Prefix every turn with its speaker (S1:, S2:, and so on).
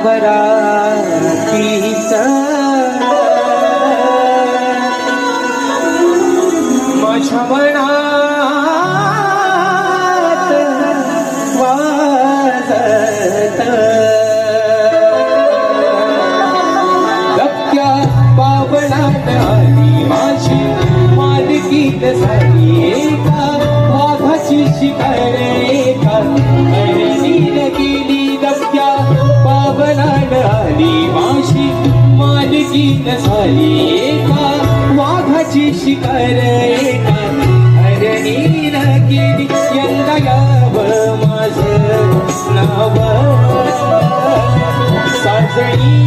S1: वरातीच माझ्या मनात वाजत गप्प्या पावलात आली माझी मालकीत झाली एका वाघाची शिकार एका हरणीने गेली गप्प्या पावलात आली माझी मालकीत झाली एका वाघाची शिकार एका हरणीने गेली यंदा यावं माझं नाव साजणी